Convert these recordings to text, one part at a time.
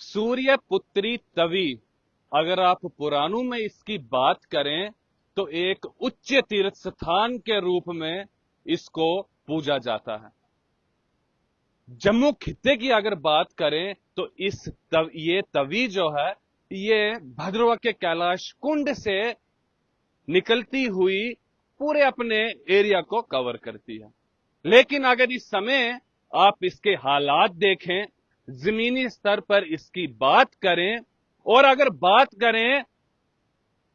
सूर्य पुत्री तवी, अगर आप पुराणों में इसकी बात करें तो एक उच्च तीर्थ स्थान के रूप में इसको पूजा जाता है। जम्मू खित्ते की अगर बात करें तो ये तवी जो है ये भद्रवा के कैलाश कुंड से निकलती हुई पूरे अपने एरिया को कवर करती है। लेकिन अगर इस समय आप इसके हालात देखें, जमीनी स्तर पर इसकी बात करें, और अगर बात करें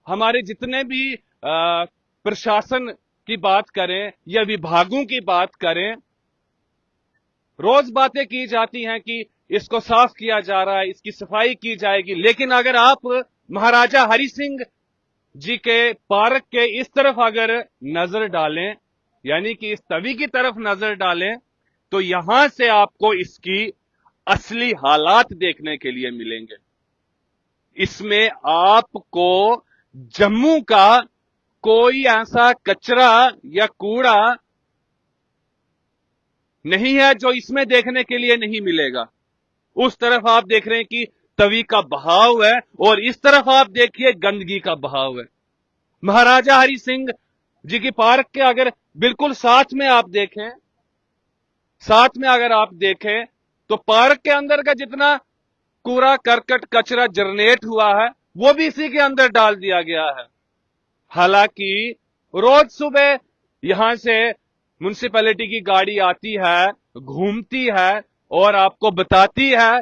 हमारे जितने भी प्रशासन की बात करें या विभागों की बात करें, रोज बातें की जाती हैं कि इसको साफ किया जा रहा है, इसकी सफाई की जाएगी। लेकिन अगर आप महाराजा हरि सिंह जी के पार्क के इस तरफ अगर नजर डालें, यानी कि इस तवी की तरफ नजर डालें, तो यहां से आपको इसकी असली हालात देखने के लिए मिलेंगे। इसमें आपको जम्मू का कोई ऐसा कचरा या कूड़ा नहीं है जो इसमें देखने के लिए नहीं मिलेगा। उस तरफ आप देख रहे हैं कि तवी का बहाव है और इस तरफ आप देखिए गंदगी का बहाव है। महाराजा हरि सिंह जी की पार्क के अगर बिल्कुल साथ में आप देखें, तो पार्क के अंदर का जितना कूड़ा करकट कचरा जनरेट हुआ है वो भी इसी के अंदर डाल दिया गया है। हालांकि रोज सुबह यहां से म्युनिसिपैलिटी की गाड़ी आती है, घूमती है और आपको बताती है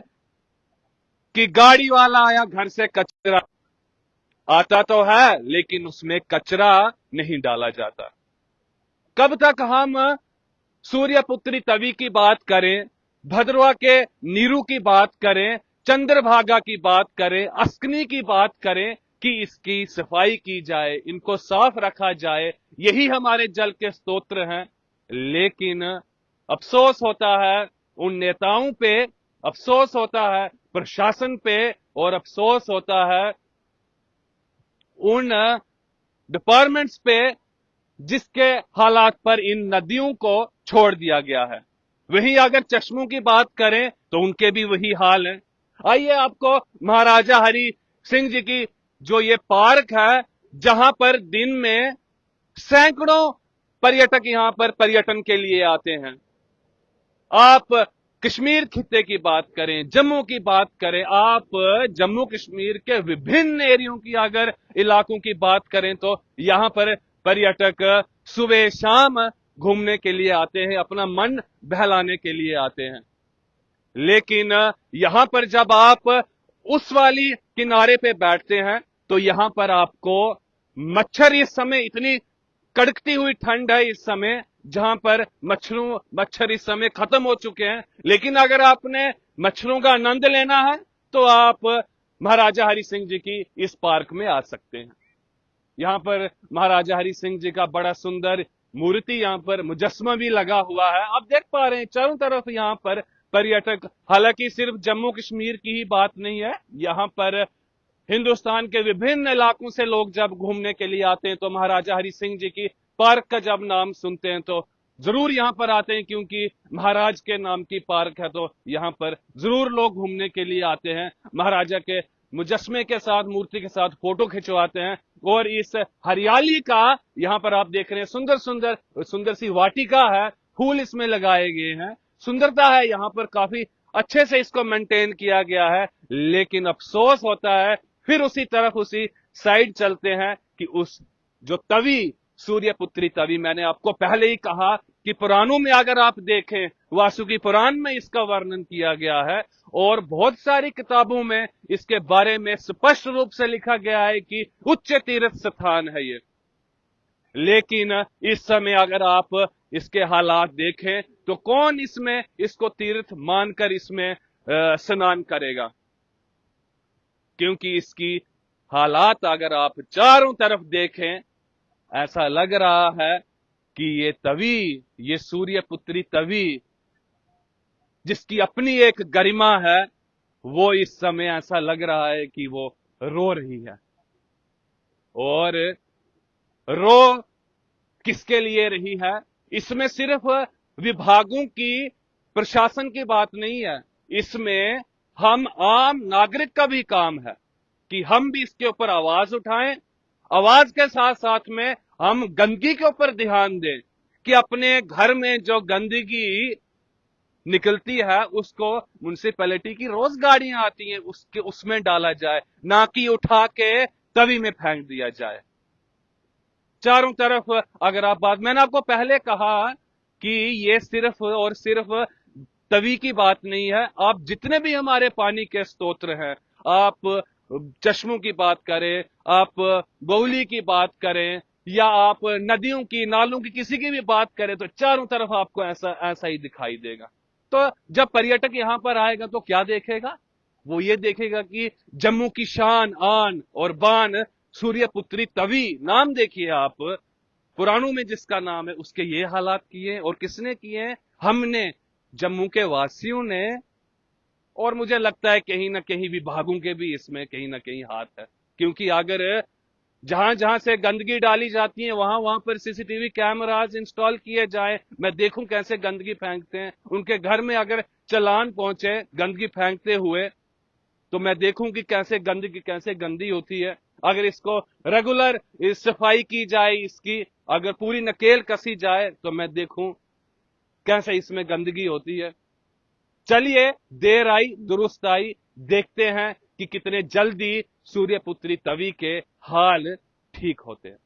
कि गाड़ी वाला आया, घर से कचरा आता तो है लेकिन उसमें कचरा नहीं डाला जाता। कब तक हम सूर्यपुत्री तवी की बात करें, भद्रवा के नीरू की बात करें, चंद्रभागा की बात करें, अस्कनी की बात करें कि इसकी सफाई की जाए, इनको साफ रखा जाए, यही हमारे जल के स्तोत्र हैं। लेकिन अफसोस होता है उन नेताओं पे, अफसोस होता है प्रशासन पे, और अफसोस होता है उन डिपार्टमेंट्स पे जिसके हालात पर इन नदियों को छोड़ दिया गया है। वहीं अगर चश्मों की बात करें तो उनके भी वही हाल है। आइए आपको महाराजा हरि सिंह जी की जो ये पार्क है, जहां पर दिन में सैकड़ों पर्यटक यहां पर पर्यटन के लिए आते हैं। आप कश्मीर खित्ते की बात करें, जम्मू की बात करें, आप जम्मू कश्मीर के विभिन्न एरियो की अगर इलाकों की बात करें तो यहां पर पर्यटक सुबह शाम घूमने के लिए आते हैं, अपना मन बहलाने के लिए आते हैं। लेकिन यहां पर जब आप उस वाली किनारे पे बैठते हैं तो यहां पर आपको मच्छर, इस समय इतनी कड़कती हुई ठंड है इस समय, जहां पर मच्छर इस समय खत्म हो चुके हैं। लेकिन अगर आपने मच्छरों का आनंद लेना है तो आप महाराजा हरि सिंह जी की इस पार्क में आ सकते हैं। यहां पर महाराजा हरि सिंह जी का बड़ा सुंदर मूर्ति, यहां पर मुजस्मा भी लगा हुआ है। आप देख पा रहे हैं चारों तरफ यहां पर पर्यटक, हालांकि सिर्फ जम्मू कश्मीर की ही बात नहीं है, यहां पर हिंदुस्तान के विभिन्न इलाकों से लोग जब घूमने के लिए आते हैं तो महाराजा हरि सिंह जी की पार्क का जब नाम सुनते हैं तो जरूर यहां पर आते हैं, क्योंकि महाराज के नाम की पार्क है तो यहां पर जरूर लोग घूमने के लिए आते हैं। महाराजा के मुजस्मे के साथ, मूर्ति के साथ फोटो खिंचवाते हैं। और इस हरियाली का यहां पर आप देख रहे हैं, सुंदर सी वाटिका है, फूल इसमें लगाए गए हैं, सुंदरता है यहां पर, काफी अच्छे से इसको मेंटेन किया गया है। लेकिन अफसोस होता है फिर उसी तरफ, उसी साइड चलते हैं कि उस जो तवी, सूर्यपुत्री तवी, मैंने आपको पहले ही कहा कि पुराणों में अगर आप देखें, वासुकी पुराण में इसका वर्णन किया गया है और बहुत सारी किताबों में इसके बारे में स्पष्ट रूप से लिखा गया है कि उच्च तीर्थ स्थान है ये। लेकिन इस समय अगर आप इसके हालात देखें तो कौन इसमें इसको तीर्थ मानकर इसमें स्नान करेगा, क्योंकि इसकी हालात अगर आप चारों तरफ देखें ऐसा लग रहा है कि ये तवी, ये सूर्यपुत्री तवी जिसकी अपनी एक गरिमा है, वो इस समय ऐसा लग रहा है कि वो रो रही है। और रो किसके लिए रही है? इसमें सिर्फ विभागों की, प्रशासन की बात नहीं है, इसमें हम आम नागरिक का भी काम है कि हम भी इसके ऊपर आवाज उठाएं। आवाज के साथ साथ में हम गंदगी के ऊपर ध्यान दें कि अपने घर में जो गंदगी निकलती है उसको म्युनिसिपैलिटी की रोज गाड़ियां आती हैं उसमें डाला जाए, ना कि उठा के तवी में फेंक दिया जाए। चारों तरफ अगर आप बात, मैंने आपको पहले कहा कि ये सिर्फ और सिर्फ तवी की बात नहीं है। आप जितने भी हमारे पानी के स्तोत्र हैं, आप चश्मों की बात करें, आप गोली की बात करें, या आप नदियों की, नालों की, किसी की भी बात करें, तो चारों तरफ आपको ऐसा ऐसा ही दिखाई देगा। तो जब पर्यटक यहां पर आएगा तो क्या देखेगा? वो ये देखेगा कि जम्मू की शान, आन और बान सूर्यपुत्री तवी, नाम देखिए आप, पुराणों में जिसका नाम है, उसके ये हालात किए और किसने किए हैं? हमने, जम्मू के वासियों ने। और मुझे लगता है कहीं ना कहीं विभागों के भी इसमें कहीं ना कहीं हाथ है, क्योंकि अगर जहां जहां से गंदगी डाली जाती है वहां वहां पर सीसीटीवी कैमराज इंस्टॉल किए जाए, मैं देखूं कैसे गंदगी फेंकते हैं। उनके घर में अगर चालान पहुंचे गंदगी फेंकते हुए, तो मैं देखूं कि कैसे गंदगी कैसे गंदी होती है। अगर इसको रेगुलर इस सफाई की जाए, इसकी अगर पूरी नकेल कसी जाए, तो मैं देखूं कैसे इसमें गंदगी होती है। चलिए, देर आई दुरुस्त आई, देखते हैं कि कितने जल्दी सूर्यपुत्री तवी के हाल ठीक होते हैं।